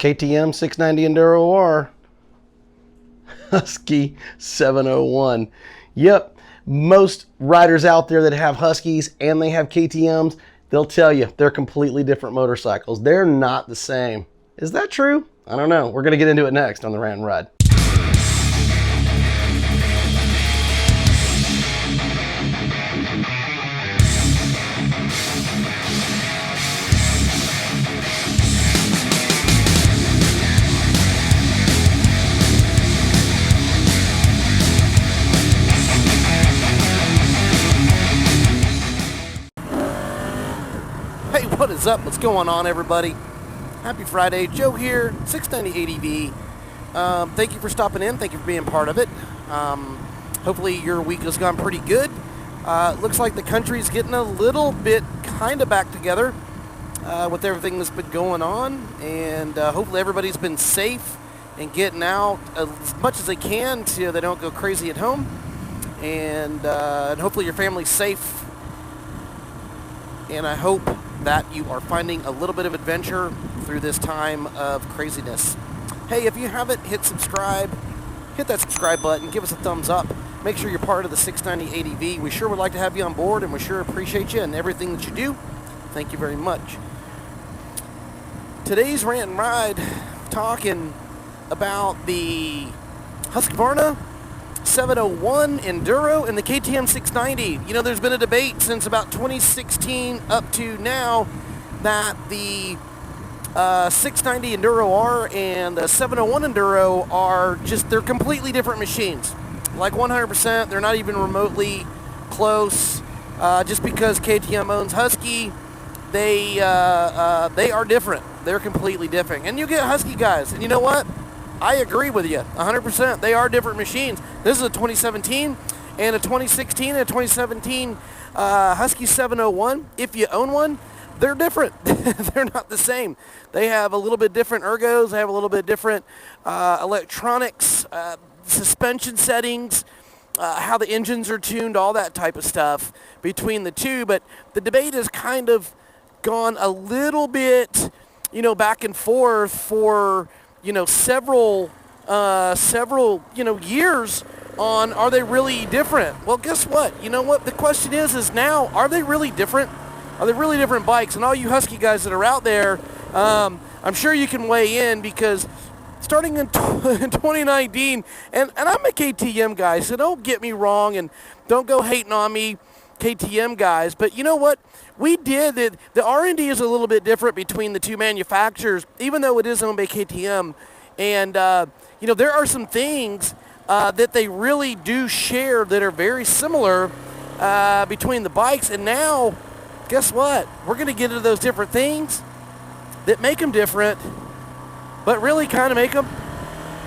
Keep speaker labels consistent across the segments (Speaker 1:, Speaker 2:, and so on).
Speaker 1: KTM 690 Enduro or Husky 701. Yep, most riders out there that have Huskies and they have KTMs, they'll tell you they're completely different motorcycles. They're not the same. Is that true? I don't know. We're going to get into it next on the Rant and Ride.
Speaker 2: Hey, what is up? What's going on, everybody? Happy Friday. Joe here, 690 ADV. Thank you for stopping in. Thank you for being part of it. Hopefully your week has gone pretty good. Looks like the country's getting a little bit kind of back together with everything that's been going on. And hopefully everybody's been safe and getting out as much as they can so they don't go crazy at home. And hopefully your family's safe. And I hope that you are finding a little bit of adventure through this time of craziness. Hey, if you haven't hit subscribe, hit that subscribe button, give us a thumbs up. Make sure you're part of the 690 ADV. We sure would like to have you on board, and we sure appreciate you and everything that you do. Thank you very much. Today's Rant and Ride, talking about the Husqvarna 701 Enduro and the KTM 690. You know, there's been a debate since about 2016 up to now that the 690 Enduro R and the 701 Enduro are just, they're completely different machines. Like 100%, they're not even remotely close. Just because KTM owns Husky, they are different. They're completely different. And you get Husky guys, and you know what? I agree with you 100%. They are different machines. This is a 2017 and a 2016 and a 2017 Husky 701. If you own one, they're different. They're not the same. They have a little bit different ergos. They have a little bit different electronics, suspension settings, how the engines are tuned, all that type of stuff between the two. But the debate has kind of gone a little bit, you know, back and forth for, you know, several years on, are they really different? Well, guess what? You know what? The question is now, are they really different? Are they really different bikes? And all you Husky guys that are out there, I'm sure you can weigh in, because starting in 2019, and I'm a KTM guy, so don't get me wrong and don't go hating on me, KTM guys, but you know what? We did it. The R&D is a little bit different between the two manufacturers, even though it is owned by KTM. And, you know, there are some things that they really do share that are very similar between the bikes. And now, guess what? We're going to get into those different things that make them different, but really kind of make them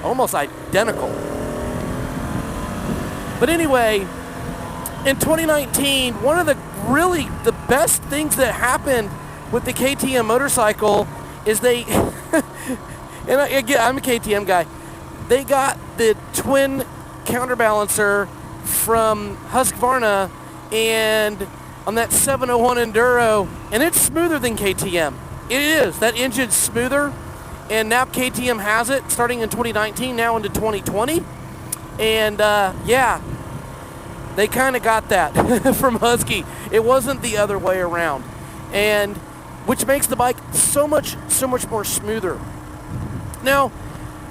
Speaker 2: almost identical. But anyway, in 2019, one of the best things that happened with the KTM motorcycle is they, and I'm a KTM guy, they got the twin counterbalancer from Husqvarna and on that 701 Enduro, and it's smoother than KTM. It is. That engine's smoother, and now KTM has it starting in 2019, now into 2020, and yeah, they kind of got that from Husky. It wasn't the other way around, and which makes the bike so much more smoother. Now,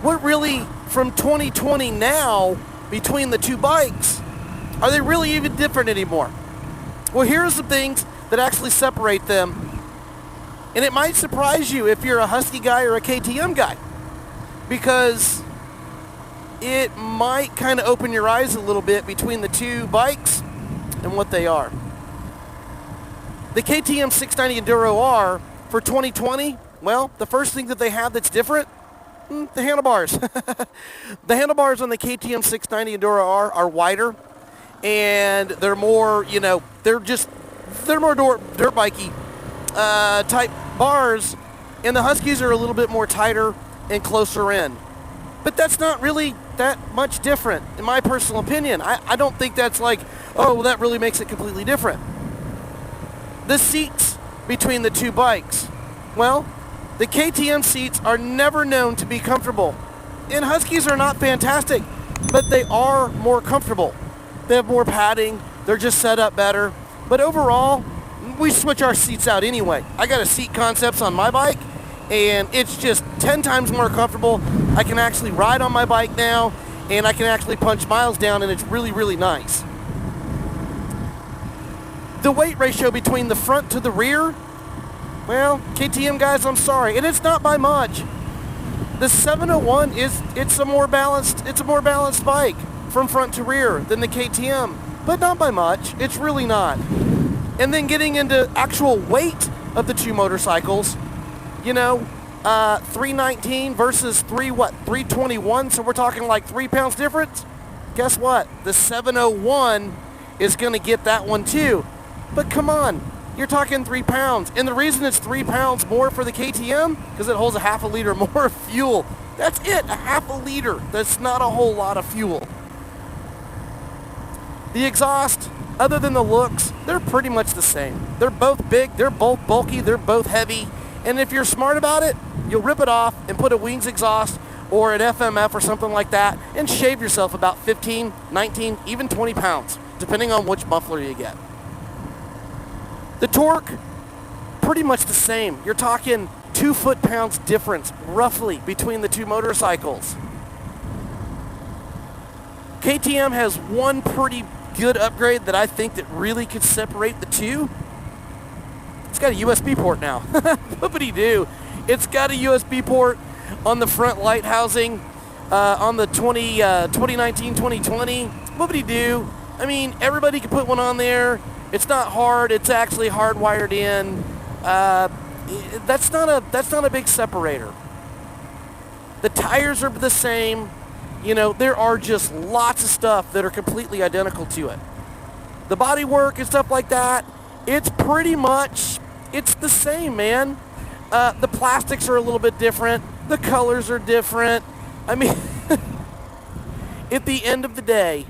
Speaker 2: what really, from 2020 now, between the two bikes, are they really even different anymore? Well, here are some things that actually separate them, and it might surprise you if you're a Husky guy or a KTM guy, because it might kind of open your eyes a little bit between the two bikes and what they are. The KTM 690 Enduro R for 2020, well, the first thing that they have that's different, the handlebars. The handlebars on the KTM 690 Enduro R are wider, and they're more, you know, they're more dirt bikey type bars, and the Huskies are a little bit more tighter and closer in. But that's not really that much different, in my personal opinion. I don't think that's like, oh, well, that really makes it completely different. The seats between the two bikes, well, The KTM seats are never known to be comfortable. And Huskies are not fantastic, but they are more comfortable. They have more padding. They're just set up better. But overall, we switch our seats out anyway. I got a Seat Concepts on my bike, and it's just 10 times more comfortable. I can actually ride on my bike now, and I can actually punch miles down, and it's really, really nice. The weight ratio between the front to the rear, well, KTM guys, I'm sorry, and it's not by much. The 701 it's a more balanced bike from front to rear than the KTM, but not by much. It's really not. And then getting into actual weight of the two motorcycles, you know, 319 versus 321, so we're talking like 3 pounds difference. Guess what? The 701 is going to get that one too. But come on, you're talking 3 pounds. And the reason it's 3 pounds more for the KTM, because it holds a half a liter more of fuel. That's it, a half a liter. That's not a whole lot of fuel. The exhaust, other than the looks, they're pretty much the same. They're both big, they're both bulky, they're both heavy. And if you're smart about it, you'll rip it off and put a wings exhaust or an FMF or something like that and shave yourself about 15, 19, even 20 pounds, depending on which muffler you get. The torque, pretty much the same. You're talking 2 foot-pounds difference, roughly, between the two motorcycles. KTM has one pretty good upgrade that I think that really could separate the two. It's got a USB port now. Whoopity-doo. It's got a USB port on the front light housing on the 2019-2020. Whoopity-doo. I mean, everybody can put one on there. It's not hard. It's actually hardwired in. That's not a big separator. The tires are the same. You know, there are just lots of stuff that are completely identical to it. The bodywork and stuff like that, it's pretty much, it's the same, man. The plastics are a little bit different. The colors are different. I mean, at the end of the day,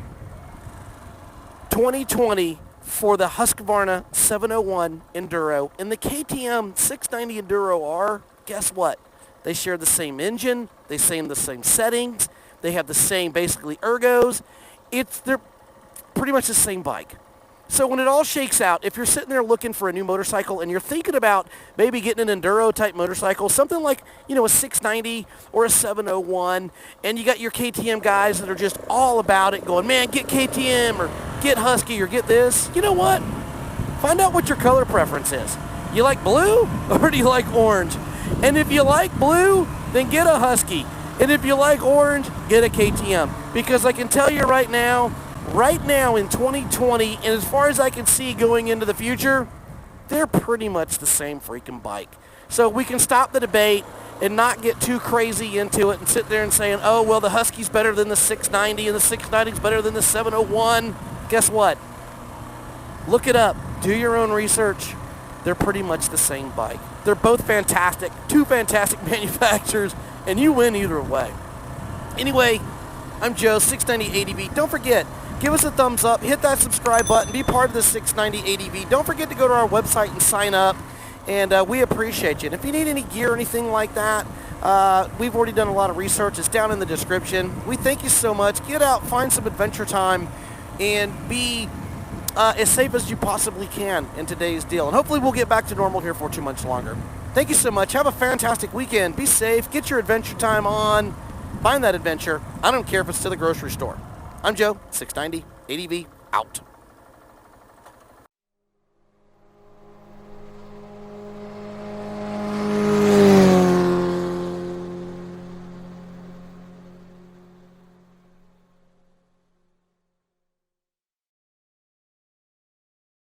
Speaker 2: 2020 for the Husqvarna 701 Enduro and the KTM 690 Enduro R, guess what? They share the same engine. They the same settings. They have the same, basically, ergos. They're pretty much the same bike. So when it all shakes out, if you're sitting there looking for a new motorcycle and you're thinking about maybe getting an Enduro-type motorcycle, something like, you know, a 690 or a 701, and you got your KTM guys that are just all about it, going, man, get KTM or get Husky or get this, you know what? Find out what your color preference is. You like blue or do you like orange? And if you like blue, then get a Husky. And if you like orange, get a KTM. Because I can tell you right now in 2020, and as far as I can see going into the future, they're pretty much the same freaking bike. So we can stop the debate and not get too crazy into it and sit there and saying, oh, well, the Husky's better than the 690 and the 690's better than the 701. Guess what? Look it up. Do your own research. They're pretty much the same bike. They're both fantastic, two fantastic manufacturers, and you win either way. Anyway, I'm Joe, 690 ADV. Don't forget, give us a thumbs up, hit that subscribe button, be part of the 690 ADV. Don't forget to go to our website and sign up, and we appreciate you. And if you need any gear or anything like that, we've already done a lot of research. It's down in the description. We thank you so much. Get out, find some adventure time, and be as safe as you possibly can in today's deal. And hopefully we'll get back to normal here for 2 months longer. Thank you so much. Have a fantastic weekend. Be safe. Get your adventure time on. Find that adventure. I don't care if it's to the grocery store. I'm Joe, 690 ADV, out.